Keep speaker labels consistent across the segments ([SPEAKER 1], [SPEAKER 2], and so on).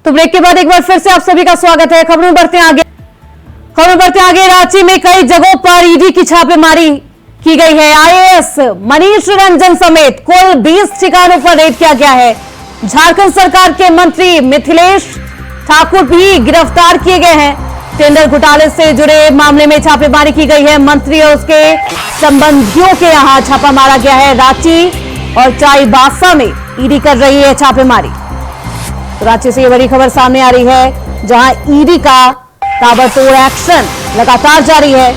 [SPEAKER 1] तो ब्रेक के बाद एक बार फिर से आप सभी का स्वागत है। खबरों में बढ़ते आगे। रांची में कई जगहों पर ईडी की छापेमारी की गई है। आईएएस मनीष रंजन समेत कुल 20 ठिकानों पर रेड किया गया है। झारखंड सरकार के मंत्री मिथिलेश ठाकुर भी गिरफ्तार किए गए हैं। टेंडर घोटाले से जुड़े मामले में छापेमारी की गई है। मंत्री और उसके संबंधियों के यहां छापा मारा गया है। रांची और चाईबासा में ईडी कर रही है छापेमारी। तो रांची से ये बड़ी खबर सामने आ रही है, जहां ईडी का ताबड़तोड़ एक्शन लगातार जारी है।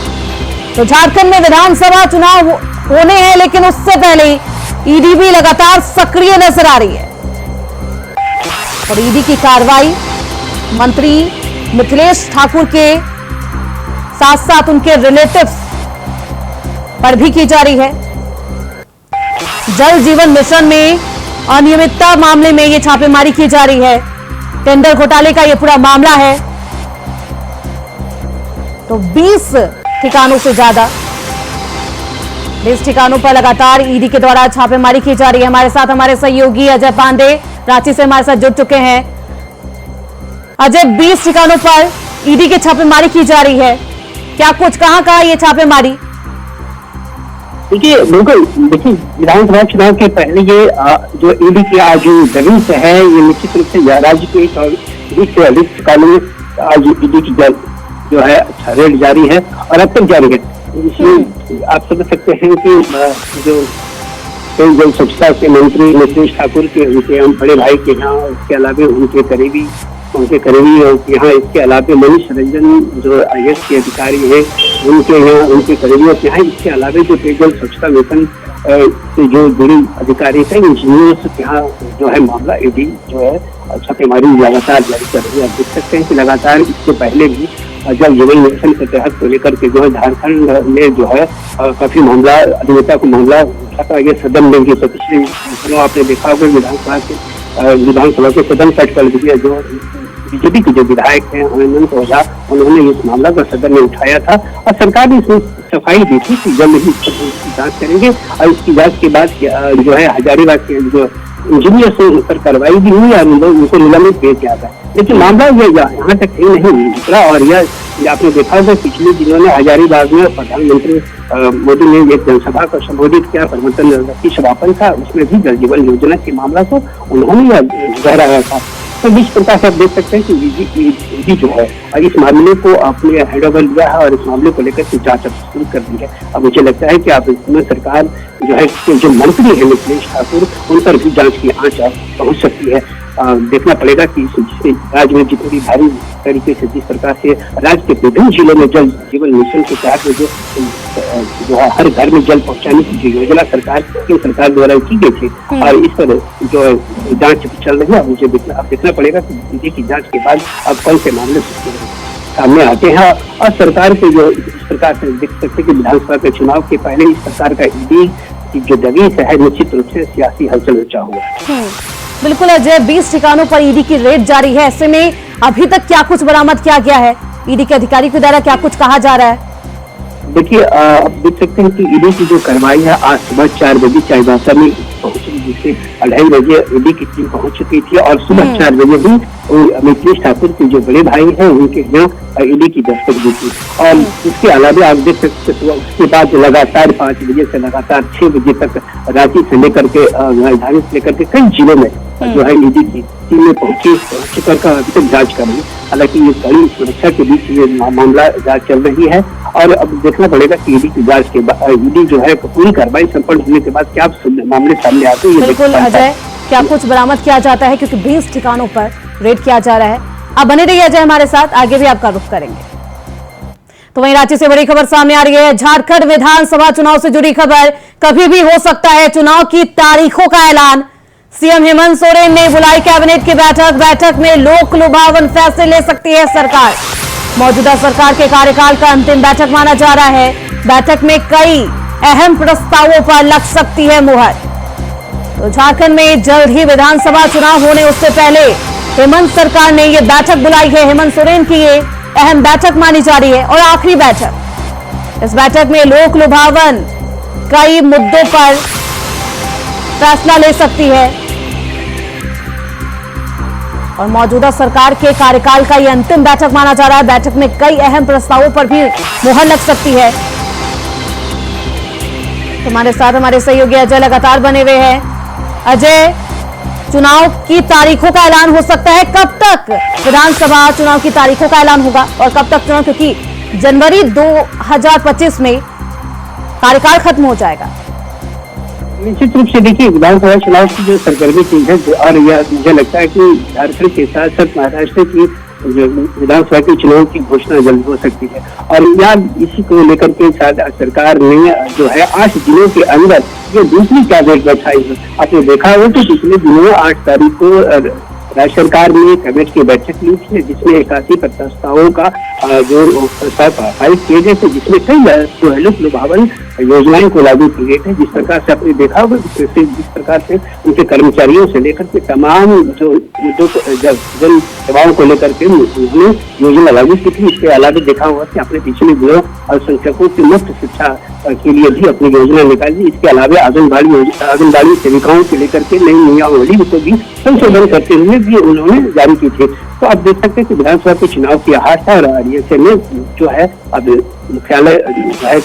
[SPEAKER 1] तो झारखंड में विधानसभा चुनाव होने हैं, लेकिन उससे पहले ईडी भी लगातार सक्रिय नजर आ रही है। और ईडी की कार्रवाई मंत्री मिथिलेश ठाकुर के साथ साथ उनके रिलेटिव्स पर भी की जा रही है। जल जीवन मिशन में अनियमितता मामले में यह छापेमारी की जा रही है। टेंडर घोटाले का यह पूरा मामला है। तो 20 ठिकानों से ज्यादा 20 ठिकानों पर लगातार ईडी के द्वारा छापेमारी की जा रही है। हमारे साथ हमारे सहयोगी अजय पांडे रांची से हमारे साथ जुड़ चुके हैं। अजय, 20 ठिकानों पर ईडी की छापेमारी की जा रही है, क्या कुछ कहां ये छापेमारी?
[SPEAKER 2] देखिए, बिल्कुल देखिए, विधानसभा चुनाव के पहले ये जो ईडी की आज दबिश है, ये निश्चित रूप से राज्य के 20 से अधिक ठिकानों में आज ईडी की जो है रेड जारी है और अब तक जारी है। इसमें आप समझ सकते हैं कि जो जल स्वच्छता के मंत्री मिथिलेश ठाकुर के उनके बड़े भाई के यहाँ, इसके अलावा उनके करीबी यहाँ, इसके अलावा मनीष रंजन जो आईएएस के अधिकारी हैं उनके यहाँ, उनके करीबियों के यहाँ, इसके अलावा जो पेयजल स्वच्छता मिशन से जो जुड़े अधिकारी थे, इंजीनियर्स के यहाँ जो है मामला ईडी जो है छापेमारी लगातार जारी कर रही है। आप देख सकते हैं कि लगातार इससे पहले भी जल जीवन मिशन के तहत को लेकर के जो है झारखंड में जो है काफी मामला अनियमितता को मामला उठाता है। सदन में भी पिछले दिनों आपने देखा होगा विधानसभा के सदन सेट कर दिया। जो बीजेपी के जो विधायक हैं अनंत ओझा, उन्होंने इस मामला को सदन में उठाया था और सरकार ने इसमें सफाई दी थी कि जल्द ही इसकी जांच करेंगे और इसकी जांच के बाद जो है हजारीबाग के जो इंजीनियर से उन पर कार्रवाई भी हुई और उनको निलंबित भेज दिया था। लेकिन मामला यहाँ तक ही नहीं निकला और यह आपने देखा होगा पिछले दिनों में हजारीबाग में प्रधानमंत्री मोदी ने एक जनसभा को संबोधित किया। परिवर्तन की समापन था, उसमें भी जल जीवन योजना के मामला को उन्होंने दोहराया था। तो इस प्रकार से आप देख सकते हैं कि ईडी जो है इस मामले को अपने हैंड ओवर लिया है और इस मामले को लेकर के जांच शुरू कर दी है। अब मुझे लगता है कि आप इसमें सरकार जो है जो मंत्री है मिथिलेश ठाकुर, उन पर भी जांच की आंच पहुंच सकती है। देखना पड़ेगा कि राज्य में जितनी भारी तरीके से जिस प्रकार से राज्य के विभिन्न जिलों में जल जीवन मिशन के तहत जो है हर घर में जल पहुंचाने की जो योजना सरकार द्वारा की गई थी और इस पर जो जांच चल रही है। मुझे देखना पड़ेगा कि ईडी की जांच के बाद अब कौन से मामले सामने आते हैं और सरकार के जो इस प्रकार से देख सकते कि विधानसभा के चुनाव के पहले इस प्रकार का ईडी की जो दबिश है निश्चित रूप से सियासी हलचल मचा हुआ।
[SPEAKER 1] बिल्कुल अजय, 20 ठिकानों पर ईडी की रेड जारी है। ऐसे में अभी तक क्या कुछ बरामद किया गया है? ईडी के अधिकारी के द्वारा क्या कुछ कहा जा रहा है?
[SPEAKER 2] देखिए, आप देख सकते हैं कि ईडी की जो कार्रवाई है आज सुबह 4 बजे चाईबासा में पहुंची, जिससे 2:30 बजे ईडी की टीम पहुंच चुकी थी और सुबह 4 बजे भी मिथिलेश ठाकुर के जो बड़े भाई हैं उनके यहाँ ईडी की दस्तक दी थी। और इसके अलावा आप देख सकते हैं उसके बाद लगातार 5 बजे से लगातार 6 बजे तक रांची से लेकर के राजधानी से लेकर के कई जिलों में जो है ईडी की टीम में पहुंची कर अभी तक जांच कर रही है। हालांकि ये कड़ी सुरक्षा के बीच ये मामला जांच चल रही है और अब देखना पड़ेगा कि ईडी की जांच के बाद ईडी जो है पूरी कार्रवाई संपन्न होने के बाद क्या मामले सामने आते हैं।
[SPEAKER 1] बिल्कुल अजय, क्या कुछ बरामद किया जाता है, क्योंकि 20 ठिकानों पर रेड किया जा रहा है। अब बने रहिए अजय हमारे साथ, आगे भी आपका रुख करेंगे। तो वहीं रांची से बड़ी खबर सामने आ रही है। झारखंड विधानसभा चुनाव से जुड़ी खबर, कभी भी हो सकता है चुनाव की तारीखों का ऐलान। सीएम हेमंत सोरेन ने बुलाई कैबिनेट की बैठक में लोक लुभावन फैसले ले सकती है सरकार। मौजूदा सरकार के कार्यकाल का अंतिम बैठक माना जा रहा है। बैठक में कई अहम प्रस्तावों पर लग सकती है मुहर। तो झारखंड में जल्द ही विधानसभा चुनाव होने उससे पहले हेमंत सरकार ने ये बैठक बुलाई है। हेमंत सोरेन की ये अहम बैठक मानी जा रही है और आखिरी बैठक। इस बैठक में लोक लुभावन कई मुद्दों पर फैसला ले सकती है और मौजूदा सरकार के कार्यकाल का यह अंतिम बैठक माना जा रहा है। बैठक में कई अहम प्रस्तावों पर भी मुहर लग सकती है। हमारे साथ हमारे सहयोगी अजय लगातार बने हुए हैं। अजय, चुनाव की तारीखों का ऐलान हो सकता है, कब तक विधानसभा चुनाव की तारीखों का ऐलान होगा और कब तक चुनाव, क्योंकि जनवरी 2025 में कार्यकाल खत्म हो जाएगा।
[SPEAKER 2] निश्चित रूप से देखिए, विधानसभा चुनाव की जो सरगर्मी थी है, और यह मुझे लगता है कि झारखंड के साथ साथ महाराष्ट्र की जो विधानसभा के चुनाव की घोषणा जल्द हो सकती है। और यहाँ इसी को लेकर के साथ सरकार ने जो है 8 दिनों के अंदर ये दूसरी कैबिनेट बैठाई है। आपने देखा हो कि पिछले दिनों 8 तारीख को राज्य सरकार ने कैबिनेट की बैठक ली थी, जिसमें 81 प्रस्तावों का जो प्रस्ताव पारित किए गए थे, जिसमें कई जो है लुभावन योजनाएं को लागू की गई थी। जिस प्रकार से आपने देखा होगा, जिस प्रकार से उनके कर्मचारियों से लेकर के तमाम जो जन सेवाओं को लेकर के उन्होंने योजना लागू की थी। इसके अलावा देखा होगा कि आपने पिछले दिनों अल्पसंख्यकों की मुफ्त शिक्षा के लिए भी अपनी योजना निकाली। इसके अलावा आंगनबाड़ी सेविकाओं को लेकर के नई नियमावली को भी संशोधन करते हुए भी उन्होंने जारी की थी। तो आप देख सकते हैं कि विधानसभा के चुनाव की आहट है, और ऐसे में जो है अब मुख्यालय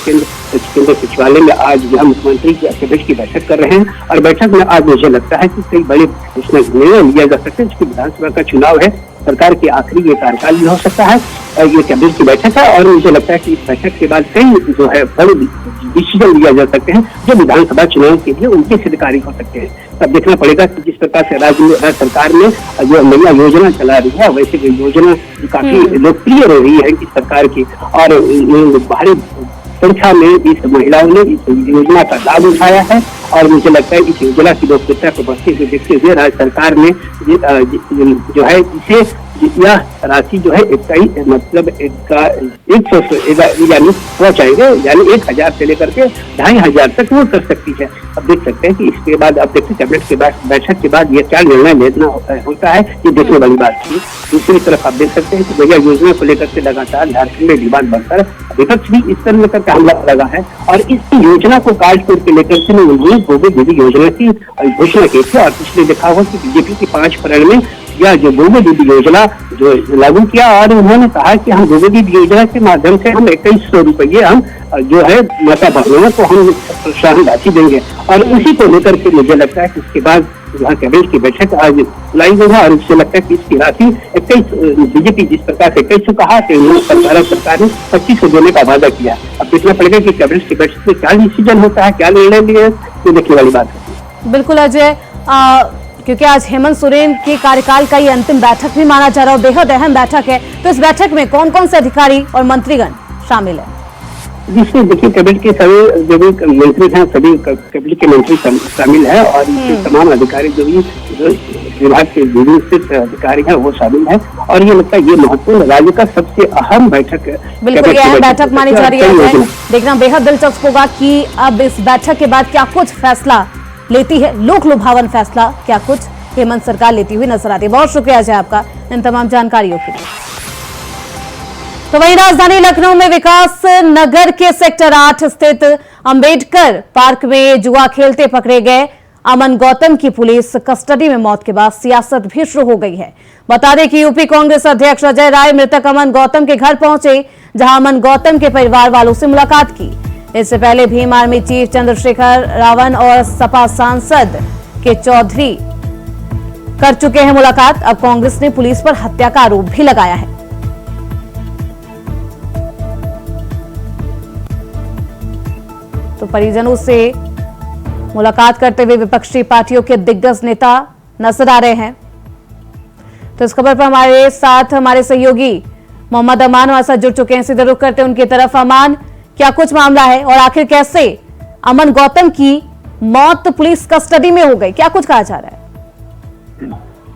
[SPEAKER 2] केंद्र सचिवालय में आज यहाँ मुख्यमंत्री की अध्यक्षता की बैठक कर रहे हैं। और बैठक में आज मुझे लगता है कि कई बड़े उसमें निर्णय लिया जा सकते हैं, जिसकी विधानसभा का चुनाव है, सरकार के आखिरी ये कार्यकाल भी हो सकता है। ये कैबिनेट की बैठक है, और मुझे लगता है कि इस बैठक के बाद कई जो है बड़े डिसीजन लिया जा सकते हैं, जो विधानसभा चुनाव के लिए उनके हितकारी हो सकते हैं। तब देखना पड़ेगा कि जिस प्रकार से राज्य सरकार ने जो नया योजना चला रही है, वैसे ये योजना काफी लोकप्रिय रही है इस सरकार की, और भारी संख्या में इस महिलाओं ने इस योजना का लाभ उठाया है। और मुझे लगता है इस योजना की लोकप्रियता को बढ़ते हुए देखते हुए राज्य सरकार ने जो है इसे यह राशि जो है मतलब 100 यानी पहुंचाएंगे, यानी 1000 से लेकर के 2500 तक वो कर सकती है। अब देख सकते हैं कि इसके बाद अब देखते कैबिनेट के बाद बैठक के बाद ये क्या निर्णय लेना होता है, ये देखने वाली बात थी। दूसरी तरफ आप देख सकते हैं कि भैया योजना को लेकर के लगातार झारखंड में विवाद बढ़कर विपक्ष भी इस तरह लेकर के हमला लगा है, और इस योजना को काट तोड़ के लेकर के उन्होंने गोविंद दीदी योजना की घोषणा की थी। और पिछले देखा हुआ कि बीजेपी की 5 अप्रैल में यह जो गोविंद दीदी योजना जो लागू किया, और उन्होंने कहा कि हम गोविंद दीदी योजना के माध्यम से हम 2100 रुपये हम जो है माता बहनों को हम प्रोत्साहन राशि देंगे। और उसी को लेकर के मुझे लगता है कि इसके बाद यहाँ कैबिनेट की बैठक आज बुलाई गई है, और मुझे लगता है कि इसकी राशि 21 बीजेपी जिस प्रकार से 2100 कहा कि सरकार ने 2500 देने का वादा किया। अब देखना पड़ेगा कि कैबिनेट की बैठक में क्या डिसीजन होता है, क्या निर्णय लिए, ये देखने वाली बात है।
[SPEAKER 1] बिल्कुल अजय, क्योंकि आज हेमंत सोरेन के कार्यकाल का ये अंतिम बैठक भी माना जा रहा है, बेहद अहम बैठक है। तो इस बैठक में कौन कौन से अधिकारी और मंत्रीगण शामिल है?
[SPEAKER 2] जिसमें देखिए कैबिनेट के सभी जो भी मंत्री हैं, सभी कैबिनेट के मंत्री शामिल है, और इसके तमाम अधिकारी जो भी विभाग के विभिन्न अधिकारी हैं वो शामिल है। और ये लगता है ये महत्वपूर्ण राज्य का सबसे अहम बैठक है।
[SPEAKER 1] बिल्कुल ये अहम बैठक मानी जा रही है। देखना बेहद दिलचस्प होगा कि अब इस बैठक के बाद क्या कुछ फैसला लेती है, लोक लुभावन फैसला क्या कुछ हेमंत सरकार लेती हुई नजर आती है। बहुत शुक्रिया अजय आपका इन तमाम जानकारियों के लिए। तो वहीं राजधानी लखनऊ में विकास नगर के सेक्टर 8 स्थित अंबेडकर पार्क में जुआ खेलते पकड़े गए अमन गौतम की पुलिस कस्टडी में मौत के बाद सियासत भी शुरू हो गई है। बता दें कि यूपी कांग्रेस अध्यक्ष अजय राय मृतक अमन गौतम के घर पहुंचे, जहां अमन गौतम के परिवार वालों से मुलाकात की। इससे पहले भीम आर्मी चीफ चंद्रशेखर रावण और सपा सांसद के चौधरी कर चुके हैं मुलाकात। अब कांग्रेस ने पुलिस पर हत्या का आरोप भी लगाया है। तो परिजनों से मुलाकात करते हुए विपक्षी पार्टियों के दिग्गज नेता नजर आ रहे हैं। तो इस खबर पर हमारे साथ हमारे सहयोगी मोहम्मद अमान हमारे साथ जुड़ चुके हैं। सीधे रुख करते हैं उनकी तरफ। अमान, क्या कुछ मामला है और आखिर कैसे अमन गौतम की मौत पुलिस कस्टडी में हो गई, क्या कुछ कहा जा रहा है?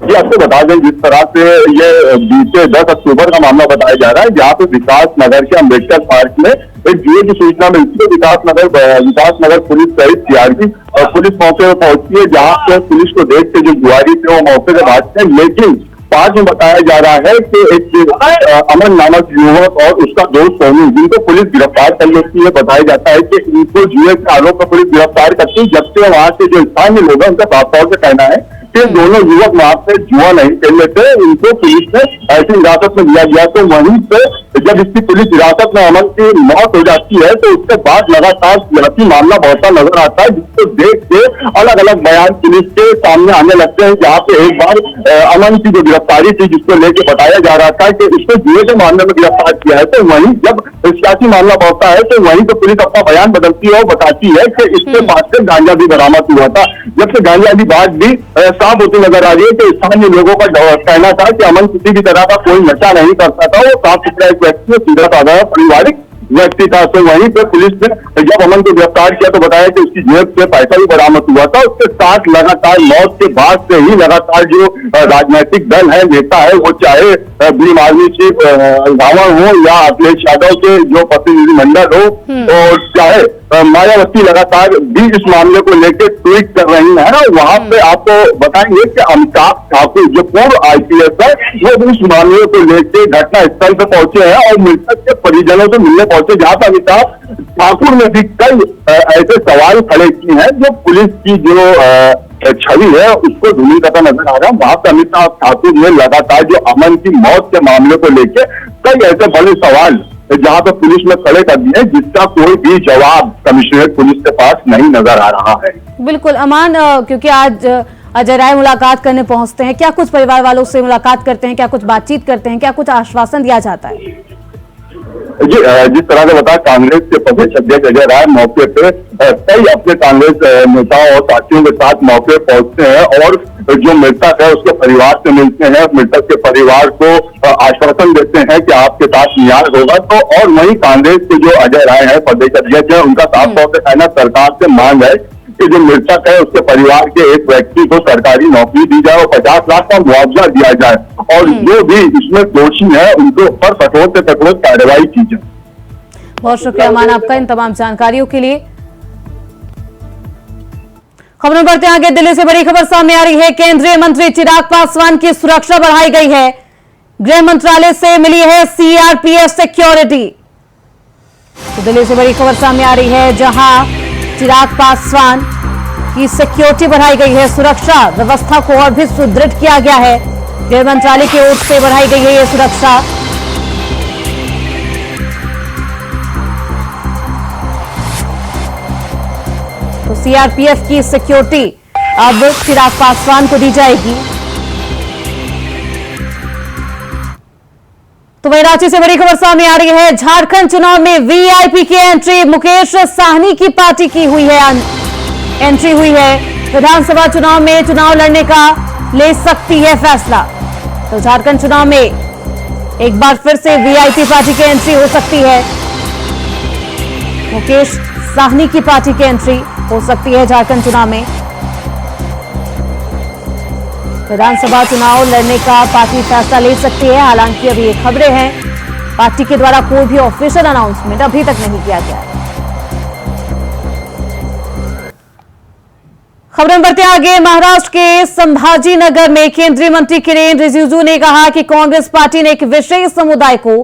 [SPEAKER 3] जी आपको बता दें, जिस तरह से ये बीते 10 अक्टूबर का मामला बताया जा रहा है, जहाँ पे विकास नगर के अम्बेडकर पार्क में एक जुए की सूचना मिलती है। विकास नगर पुलिस सहित सीआरपी पुलिस मौके पर पहुंचती है, जहाँ पे पुलिस को देख के जो जुआरी थे वो मौके पर भागते हैं। लेकिन पार्क में बताया जा रहा है कि एक अमन नामक युवक और उसका दोस्त सोनू, जिनको पुलिस गिरफ्तार कर लेती है। बताया जाता है कि इनको जुए के आरोप में पुलिस गिरफ्तार करती है, जबकि वहां से जो स्थानीय लोग हैं उनका साफ तौर से कहना है कि दोनों युवक वहां पे जुआ नहीं खेलने थे, उनको पुलिस ने ऐसी हिरासत में लिया गया। तो वहीं पे जब इसकी पुलिस हिरासत में अमन की मौत हो जाती है तो उसके बाद लगातार सियासी मामला बढ़ता नजर आता है, जिसको देख के अलग अलग बयान पुलिस के सामने आने लगते हैं। जहाँ पे एक बार अमन की जो गिरफ्तारी थी, जिसको लेके बताया जा रहा था कि इसको जुए के मामले में गिरफ्तार किया है, तो वहीं जब सियासी मामला बढ़ता है तो वहीं तो पुलिस अपना बयान बदलती है और बताती है कि इसके पास से गांजा भी बरामद हुआ था। जब से गांजा की बात भी साफ होती नजर आ रही है तो स्थानीय लोगों का कहना था कि अमन किसी भी तरह का कोई नशा नहीं करता था, वो साफ सुथरा एक व्यक्ति, सीधा साधा पारिवारिक व्यक्ति था। तो वहीं पर पुलिस ने जब अमन को गिरफ्तार किया तो बताया कि उसकी जेब से पैसा भी बरामद हुआ था। उसके साथ लगातार मौत के बाद से ही लगातार जो राजनीतिक दल है, नेता है, वो चाहे भीम आर्मी चीफ रावण हो या अखिलेश यादव के जो प्रतिनिधिमंडल हो, और चाहे मायावती लगातार भी इस मामले को लेकर ट्वीट कर रही है ना, वहां पे आपको बताएंगे कि अमिताभ ठाकुर जो पूर्व आईपीएस है, वो भी इस मामले को लेकर घटना स्थल पर पहुंचे हैं और मृतक के परिजनों से मिलने पहुंचे, जहां पर अमिताभ ठाकुर ने भी कई ऐसे सवाल खड़े किए हैं जो पुलिस की जो छवि है उसको धूमिल करता नजर आ रहा है। वहां पर अमिताभ ठाकुर ने लगातार जो अमन की मौत के मामले को लेकर कई ऐसे बड़े सवाल जहां पर पुलिस ने खड़े कर दिए, जिसका कोई भी जवाब कमिश्नरेट पुलिस के पास नहीं नजर आ रहा है।
[SPEAKER 1] बिल्कुल अमान, क्योंकि आज अजय राय मुलाकात करने पहुंचते हैं, क्या कुछ परिवार वालों से मुलाकात करते हैं, क्या कुछ बातचीत करते हैं, क्या कुछ आश्वासन दिया जाता है?
[SPEAKER 3] जी, जिस तरह से बताया, कांग्रेस के प्रदेश अध्यक्ष अजय राय मौके पे कई अपने कांग्रेस नेताओं और साथियों के साथ मौके पहुंचते हैं और जो मृतक है उसके परिवार से मिलते हैं, मृतक के परिवार को आश्वासन देते हैं कि आपके साथ न्याय होगा। तो और वहीं कांग्रेस के जो अजय राय है, प्रदेश अध्यक्ष है, उनका साफ तौर पर कहना सरकार से मांग है कि जो मृतक है उसके परिवार के एक व्यक्ति को सरकारी नौकरी दी जाए और 50 लाख का मुआवजा दिया जाए, और जो भी इसमें दोषी है उनके ऊपर कठोर से कठोर कार्रवाई की जाए।
[SPEAKER 1] बहुत शुक्रिया अमान आपका इन तमाम जानकारियों के लिए। खबरों बढ़ते आगे, दिल्ली से बड़ी खबर सामने आ रही है। केंद्रीय मंत्री चिराग पासवान की सुरक्षा बढ़ाई गई है। गृह मंत्रालय से मिली है सीआरपीएफ सिक्योरिटी। तो दिल्ली से बड़ी खबर सामने आ रही है, जहां चिराग पासवान की सिक्योरिटी बढ़ाई गई है। सुरक्षा व्यवस्था को और भी सुदृढ़ किया गया है। गृह मंत्रालय की ओर से बढ़ाई गई है ये सुरक्षा। तो सीआरपीएफ की सिक्योरिटी अब चिराग पासवान को दी जाएगी। तो वहीं रांची से बड़ी खबर सामने आ रही है। झारखंड चुनाव में वीआईपी की एंट्री मुकेश साहनी की पार्टी की हुई है, एंट्री हुई है। विधानसभा चुनाव में चुनाव लड़ने का ले सकती है फैसला। तो झारखंड चुनाव में एक बार फिर से वीआईपी पार्टी की एंट्री हो सकती है। मुकेश साहनी की पार्टी की एंट्री हो सकती है झारखंड चुनाव में। विधानसभा चुनाव लड़ने का पार्टी फैसला ले सकती है। हालांकि अभी ये खबरें हैं, पार्टी के द्वारा कोई भी ऑफिशियल अनाउंसमेंट अभी तक नहीं किया गया है। खबरें बढ़ते आगे, महाराष्ट्र के संभाजी नगर में केंद्रीय मंत्री किरेन रिजिजू ने कहा कि कांग्रेस पार्टी ने एक विशेष समुदाय को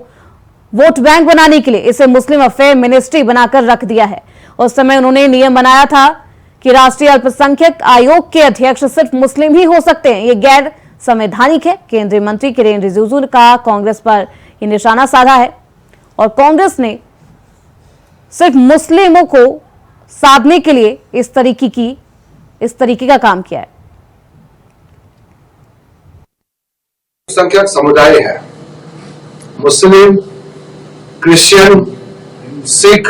[SPEAKER 1] वोट बैंक बनाने के लिए इसे मुस्लिम अफेयर मिनिस्ट्री बनाकर रख दिया है। उस समय उन्होंने नियम बनाया था कि राष्ट्रीय अल्पसंख्यक आयोग के अध्यक्ष सिर्फ मुस्लिम ही हो सकते हैं। ये गैर संवैधानिक है। केंद्रीय मंत्री किरेन रिजिजू का कांग्रेस पर यह निशाना साधा है और कांग्रेस ने सिर्फ मुस्लिमों को साधने के लिए इस तरीके का काम किया है।
[SPEAKER 4] संख्यक समुदाय है, मुस्लिम, क्रिश्चियन, सिख,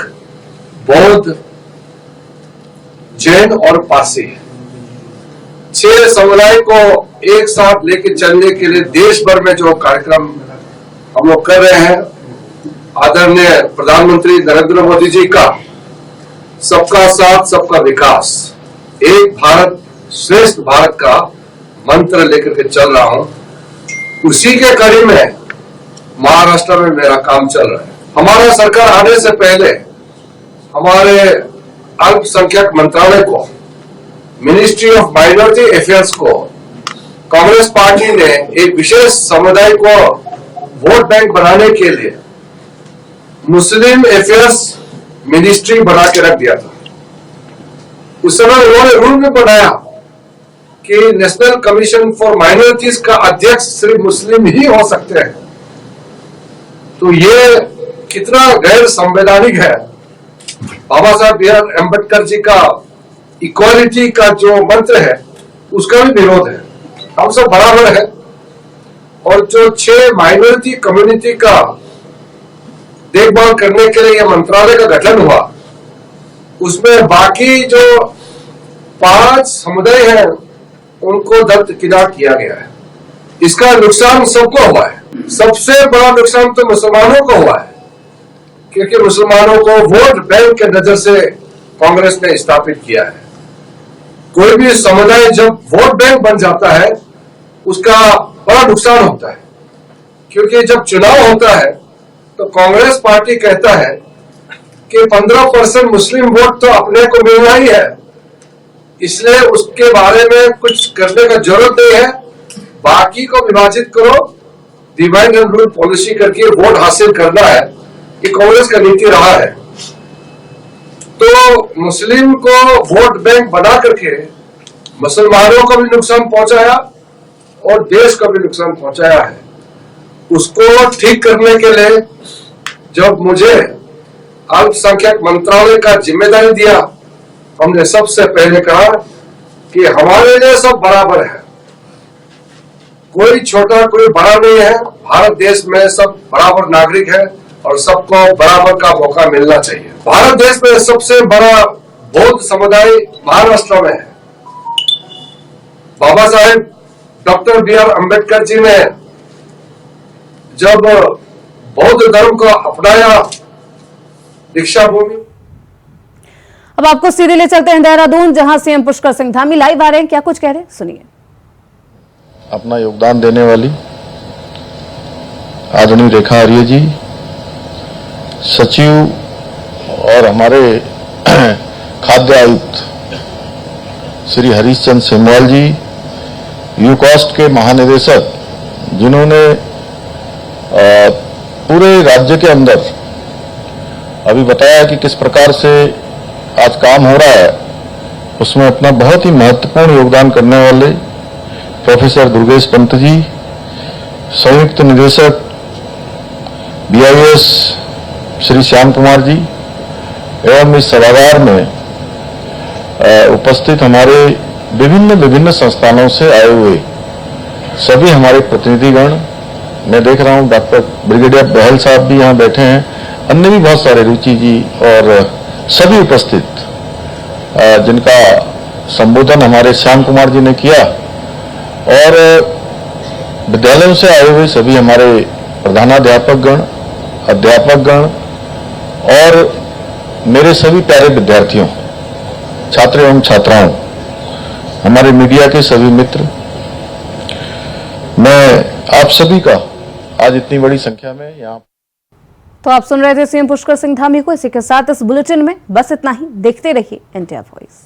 [SPEAKER 4] बौद्ध, जैन और पारसी। 6 समुदाय को एक साथ लेके चलने के लिए देश भर में जो कार्यक्रम हम लोग कर रहे हैं, आदरणीय प्रधानमंत्री नरेंद्र मोदी जी का सबका साथ सबका विकास, एक भारत श्रेष्ठ भारत का मंत्र लेकर के चल रहा हूं। उसी के कड़ी में महाराष्ट्र में मेरा काम चल रहा है। हमारा सरकार आने से पहले हमारे अल्पसंख्यक मंत्रालय को, मिनिस्ट्री ऑफ माइनॉरिटी अफेयर्स को, कांग्रेस पार्टी ने एक विशेष समुदाय को वोट बैंक बनाने के लिए मुस्लिम अफेयर्स मिनिस्ट्री बना के रख दिया था। उस समय उन्होंने रूल में बनाया कि नेशनल कमीशन फॉर माइनॉरिटीज का अध्यक्ष सिर्फ मुस्लिम ही हो सकते हैं, तो ये कितना गैर संवैधानिक है। बाबा साहब बी आर अम्बेडकर जी का इक्वालिटी का जो मंत्र है उसका भी विरोध है। हम सब बराबर है, और जो 6 माइनॉरिटी कम्युनिटी का देखभाल करने के लिए यह मंत्रालय का गठन हुआ, उसमें बाकी जो 5 समुदाय हैं उनको दरकिनार किया गया है। इसका नुकसान सबको हुआ है। सबसे बड़ा नुकसान तो मुसलमानों को हुआ है, क्योंकि मुसलमानों को वोट बैंक के नजर से कांग्रेस ने स्थापित किया है। कोई भी समुदाय जब वोट बैंक बन जाता है उसका बड़ा नुकसान होता है, क्योंकि जब चुनाव होता है तो कांग्रेस पार्टी कहता है कि 15% मुस्लिम वोट तो अपने को मिलना ही है, इसलिए उसके बारे में कुछ करने का जरूरत नहीं है, बाकी को विभाजित करो, डिवाइड एंड रूल पॉलिसी करके वोट हासिल करना है। ये कांग्रेस का नीति रहा है। तो मुस्लिम को वोट बैंक बना करके मुसलमानों को भी नुकसान पहुंचाया और देश को भी नुकसान पहुंचाया है। उसको ठीक करने के लिए जब मुझे अल्पसंख्यक मंत्रालय का जिम्मेदारी दिया, हमने सबसे पहले कहा कि हमारे लिए सब बराबर है, कोई छोटा कोई बड़ा नहीं है। भारत देश में सब बराबर नागरिक है और सबको बराबर का मौका मिलना चाहिए। भारत देश में सबसे बड़ा बौद्ध समुदाय महाराष्ट्र में है। Baba Saheb doctor B are Ambedkar ji ने जब बौद्ध धर्म को अपनाया दीक्षा भूमि।
[SPEAKER 1] अब आपको सीधे ले चलते हैं देहरादून, जहां सीएम पुष्कर सिंह धामी लाइव आ रहे हैं। क्या कुछ कह रहे हैं, सुनिए।
[SPEAKER 5] अपना योगदान देने वाली आदरणीय रेखा आर्य जी, सचिव और हमारे खाद्य आयुक्त श्री हरीश चंद्र सेमवाल जी, यूकॉस्ट के महानिदेशक, जिन्होंने पूरे राज्य के अंदर अभी बताया कि किस प्रकार से आज काम हो रहा है, उसमें अपना बहुत ही महत्वपूर्ण योगदान करने वाले प्रोफेसर दुर्गेश पंत जी, संयुक्त निदेशक BIS श्री श्याम कुमार जी, एवं इस सभागार में उपस्थित हमारे विभिन्न संस्थानों से आए हुए सभी हमारे प्रतिनिधिगण, मैं देख रहा हूं डॉक्टर ब्रिगेडियर बहल साहब भी यहाँ बैठे हैं, अन्य भी बहुत सारे, रुचि जी और सभी उपस्थित, जिनका संबोधन हमारे श्याम कुमार जी ने किया, और विद्यालयों से आए हुए सभी हमारे प्रधानाध्यापकगण, अध्यापकगण और मेरे सभी प्यारे विद्यार्थियों, छात्र एवं छात्राओं, हमारे मीडिया के सभी मित्र, मैं आप सभी का आज इतनी बड़ी संख्या में यहाँ।
[SPEAKER 1] तो आप सुन रहे थे सीएम पुष्कर सिंह धामी को। इसी के साथ इस बुलेटिन में बस इतना ही। देखते रहिए NTR वॉइस।